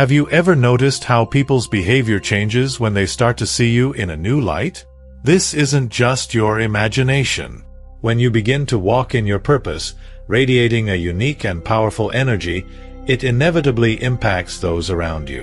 Have you ever noticed how people's behavior changes when they start to see you in a new light? This isn't just your imagination. When you begin to walk in your purpose, radiating a unique and powerful energy, it inevitably impacts those around you.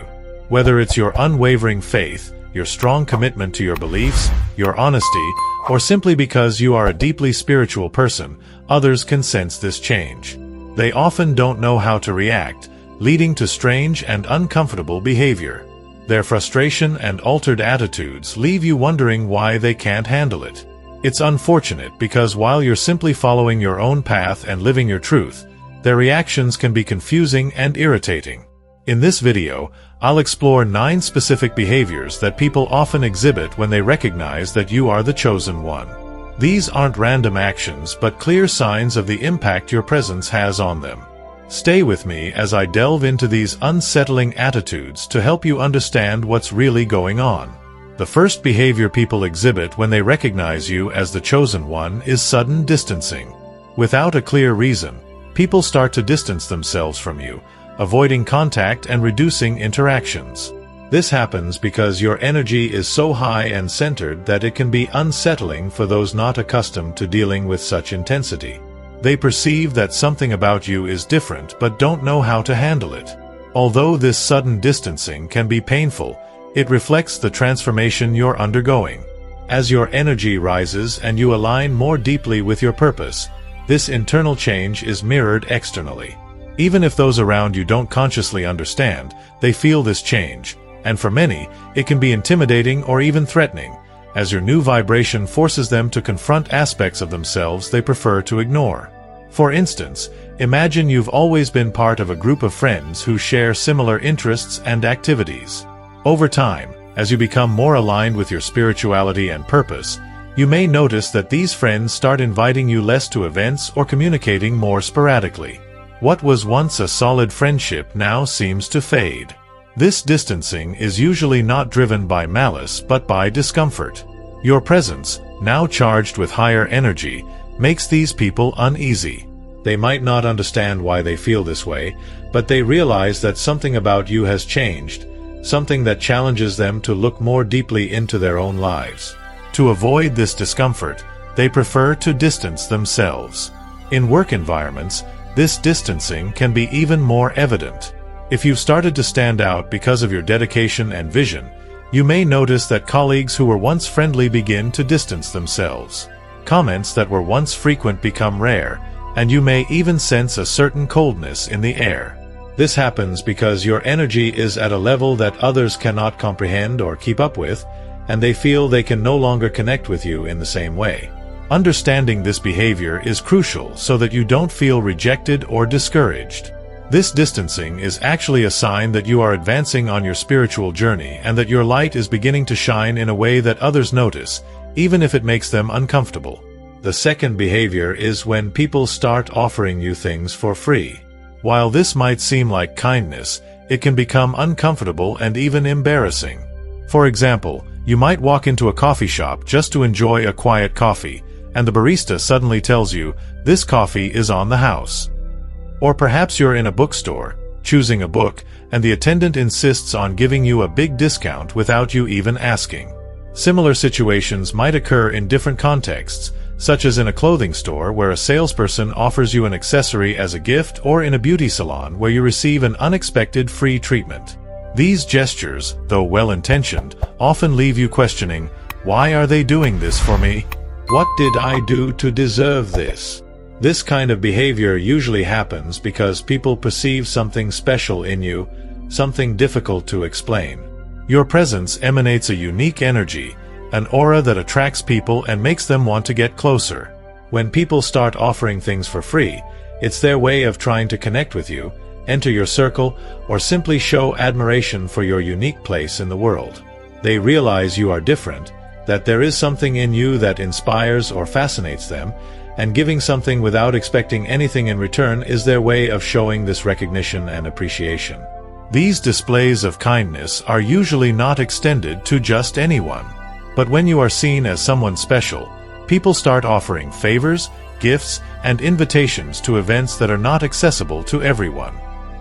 Whether it's your unwavering faith, your strong commitment to your beliefs, your honesty, or simply because you are a deeply spiritual person, others can sense this change. They often don't know how to react, leading to strange and uncomfortable behavior. Their frustration and altered attitudes leave you wondering why they can't handle it. It's unfortunate because while you're simply following your own path and living your truth, their reactions can be confusing and irritating. In this video, I'll explore 9 specific behaviors that people often exhibit when they recognize that you are the chosen one. These aren't random actions but clear signs of the impact your presence has on them. Stay with me as I delve into these unsettling attitudes to help you understand what's really going on. The first behavior people exhibit when they recognize you as the chosen one is sudden distancing. Without a clear reason, people start to distance themselves from you, avoiding contact and reducing interactions. This happens because your energy is so high and centered that it can be unsettling for those not accustomed to dealing with such intensity. They perceive that something about you is different but don't know how to handle it. Although this sudden distancing can be painful, it reflects the transformation you're undergoing. As your energy rises and you align more deeply with your purpose, this internal change is mirrored externally. Even if those around you don't consciously understand, they feel this change, and for many, it can be intimidating or even threatening, as your new vibration forces them to confront aspects of themselves they prefer to ignore. For instance, imagine you've always been part of a group of friends who share similar interests and activities. Over time, as you become more aligned with your spirituality and purpose, you may notice that these friends start inviting you less to events or communicating more sporadically. What was once a solid friendship now seems to fade. This distancing is usually not driven by malice but by discomfort. Your presence, now charged with higher energy, makes these people uneasy. They might not understand why they feel this way, but they realize that something about you has changed, something that challenges them to look more deeply into their own lives. To avoid this discomfort, they prefer to distance themselves. In work environments, this distancing can be even more evident. If you've started to stand out because of your dedication and vision, you may notice that colleagues who were once friendly begin to distance themselves. Comments that were once frequent become rare, and you may even sense a certain coldness in the air. This happens because your energy is at a level that others cannot comprehend or keep up with, and they feel they can no longer connect with you in the same way. Understanding this behavior is crucial so that you don't feel rejected or discouraged. This distancing is actually a sign that you are advancing on your spiritual journey and that your light is beginning to shine in a way that others notice, even if it makes them uncomfortable. The second behavior is when people start offering you things for free. While this might seem like kindness, it can become uncomfortable and even embarrassing. For example, you might walk into a coffee shop just to enjoy a quiet coffee, and the barista suddenly tells you, "This coffee is on the house." Or perhaps you're in a bookstore, choosing a book, and the attendant insists on giving you a big discount without you even asking. Similar situations might occur in different contexts, such as in a clothing store where a salesperson offers you an accessory as a gift, or in a beauty salon where you receive an unexpected free treatment. These gestures, though well-intentioned, often leave you questioning, why are they doing this for me? What did I do to deserve this? This kind of behavior usually happens because people perceive something special in you, something difficult to explain. Your presence emanates a unique energy, an aura that attracts people and makes them want to get closer. When people start offering things for free, it's their way of trying to connect with you, enter your circle, or simply show admiration for your unique place in the world. They realize you are different, that there is something in you that inspires or fascinates them, and giving something without expecting anything in return is their way of showing this recognition and appreciation. These displays of kindness are usually not extended to just anyone. But when you are seen as someone special, people start offering favors, gifts, and invitations to events that are not accessible to everyone.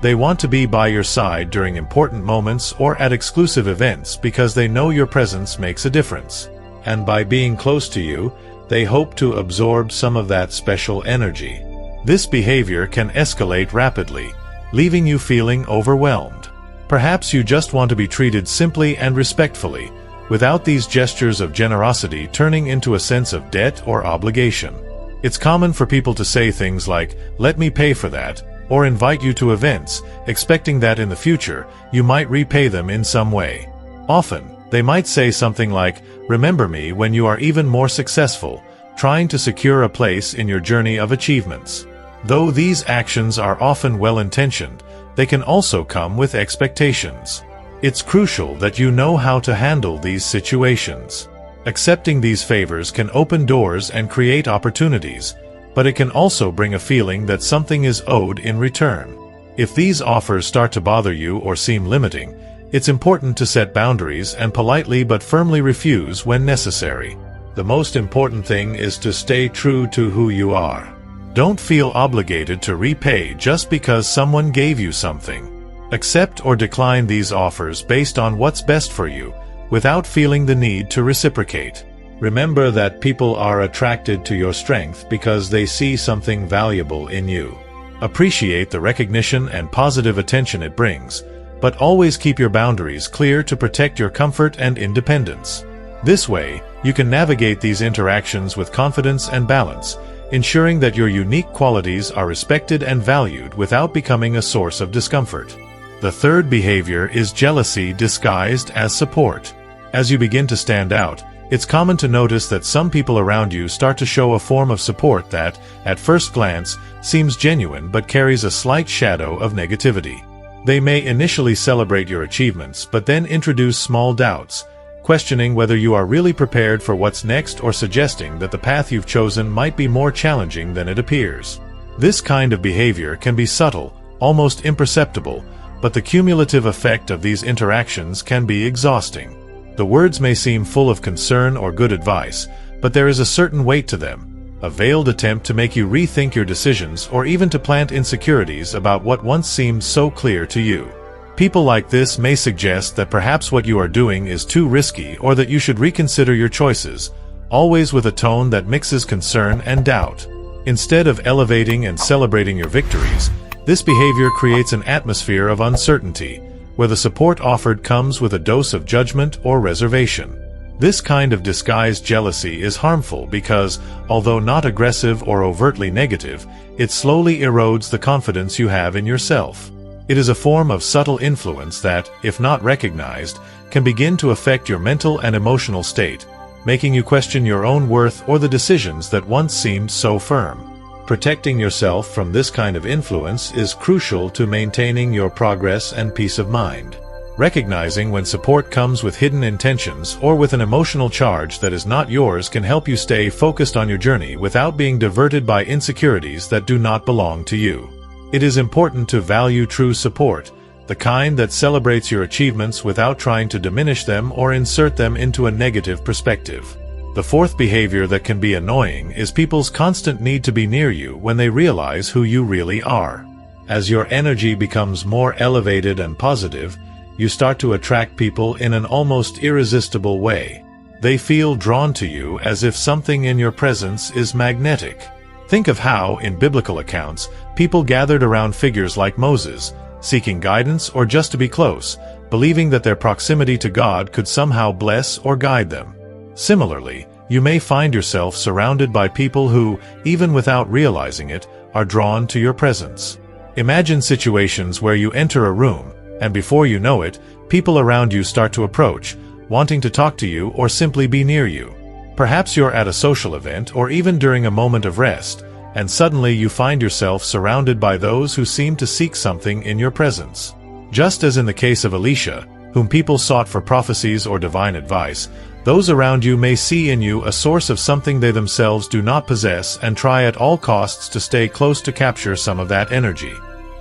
They want to be by your side during important moments or at exclusive events because they know your presence makes a difference. And by being close to you, they hope to absorb some of that special energy. This behavior can escalate rapidly, leaving you feeling overwhelmed. Perhaps you just want to be treated simply and respectfully, without these gestures of generosity turning into a sense of debt or obligation. It's common for people to say things like, "Let me pay for that," or invite you to events, expecting that in the future, you might repay them in some way. Often, they might say something like, "Remember me when you are even more successful," trying to secure a place in your journey of achievements. Though these actions are often well-intentioned, they can also come with expectations. It's crucial that you know how to handle these situations. Accepting these favors can open doors and create opportunities, but it can also bring a feeling that something is owed in return. If these offers start to bother you or seem limiting, it's important to set boundaries and politely but firmly refuse when necessary. The most important thing is to stay true to who you are. Don't feel obligated to repay just because someone gave you something. Accept or decline these offers based on what's best for you, without feeling the need to reciprocate. Remember that people are attracted to your strength because they see something valuable in you. Appreciate the recognition and positive attention it brings, but always keep your boundaries clear to protect your comfort and independence. This way, you can navigate these interactions with confidence and balance, ensuring that your unique qualities are respected and valued without becoming a source of discomfort. The third behavior is jealousy disguised as support. As you begin to stand out, it's common to notice that some people around you start to show a form of support that, at first glance, seems genuine but carries a slight shadow of negativity. They may initially celebrate your achievements but then introduce small doubts, questioning whether you are really prepared for what's next or suggesting that the path you've chosen might be more challenging than it appears. This kind of behavior can be subtle, almost imperceptible, but the cumulative effect of these interactions can be exhausting. The words may seem full of concern or good advice, but there is a certain weight to them, a veiled attempt to make you rethink your decisions or even to plant insecurities about what once seemed so clear to you. People like this may suggest that perhaps what you are doing is too risky or that you should reconsider your choices, always with a tone that mixes concern and doubt. Instead of elevating and celebrating your victories, this behavior creates an atmosphere of uncertainty, where the support offered comes with a dose of judgment or reservation. This kind of disguised jealousy is harmful because, although not aggressive or overtly negative, it slowly erodes the confidence you have in yourself. It is a form of subtle influence that, if not recognized, can begin to affect your mental and emotional state, making you question your own worth or the decisions that once seemed so firm. Protecting yourself from this kind of influence is crucial to maintaining your progress and peace of mind. Recognizing when support comes with hidden intentions or with an emotional charge that is not yours can help you stay focused on your journey without being diverted by insecurities that do not belong to you. It is important to value true support, the kind that celebrates your achievements without trying to diminish them or insert them into a negative perspective. The fourth behavior that can be annoying is people's constant need to be near you when they realize who you really are. As your energy becomes more elevated and positive, you start to attract people in an almost irresistible way. They feel drawn to you as if something in your presence is magnetic. Think of how, in biblical accounts, people gathered around figures like Moses, seeking guidance or just to be close, believing that their proximity to God could somehow bless or guide them. Similarly, you may find yourself surrounded by people who, even without realizing it, are drawn to your presence. Imagine situations where you enter a room, and before you know it, people around you start to approach, wanting to talk to you or simply be near you. Perhaps you're at a social event or even during a moment of rest, and suddenly you find yourself surrounded by those who seem to seek something in your presence. Just as in the case of Elisha, whom people sought for prophecies or divine advice, those around you may see in you a source of something they themselves do not possess and try at all costs to stay close to capture some of that energy.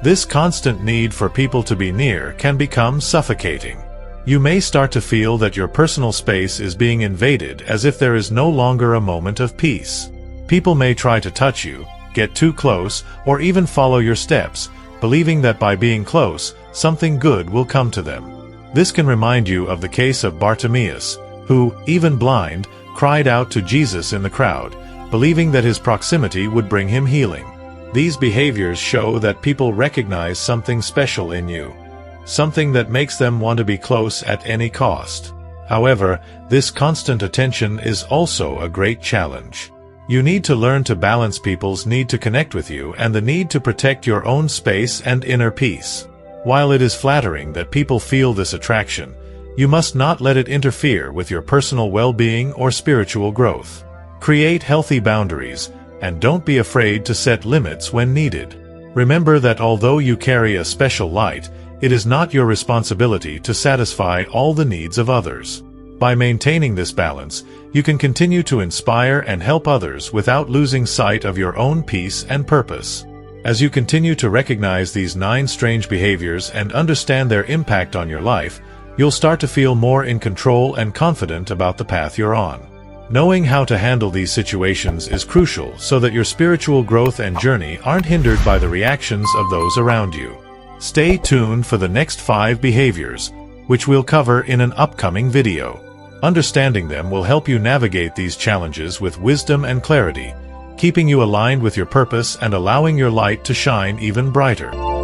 This constant need for people to be near can become suffocating. You may start to feel that your personal space is being invaded as if there is no longer a moment of peace. People may try to touch you, get too close, or even follow your steps, believing that by being close, something good will come to them. This can remind you of the case of Bartimaeus, who, even blind, cried out to Jesus in the crowd, believing that his proximity would bring him healing. These behaviors show that people recognize something special in you, something that makes them want to be close at any cost. However, this constant attention is also a great challenge. You need to learn to balance people's need to connect with you and the need to protect your own space and inner peace. While it is flattering that people feel this attraction, you must not let it interfere with your personal well-being or spiritual growth. Create healthy boundaries, and don't be afraid to set limits when needed. Remember that although you carry a special light, it is not your responsibility to satisfy all the needs of others. By maintaining this balance, you can continue to inspire and help others without losing sight of your own peace and purpose. As you continue to recognize these 9 strange behaviors and understand their impact on your life, you'll start to feel more in control and confident about the path you're on. Knowing how to handle these situations is crucial so that your spiritual growth and journey aren't hindered by the reactions of those around you. Stay tuned for the next 5 behaviors, which we'll cover in an upcoming video. Understanding them will help you navigate these challenges with wisdom and clarity, keeping you aligned with your purpose and allowing your light to shine even brighter.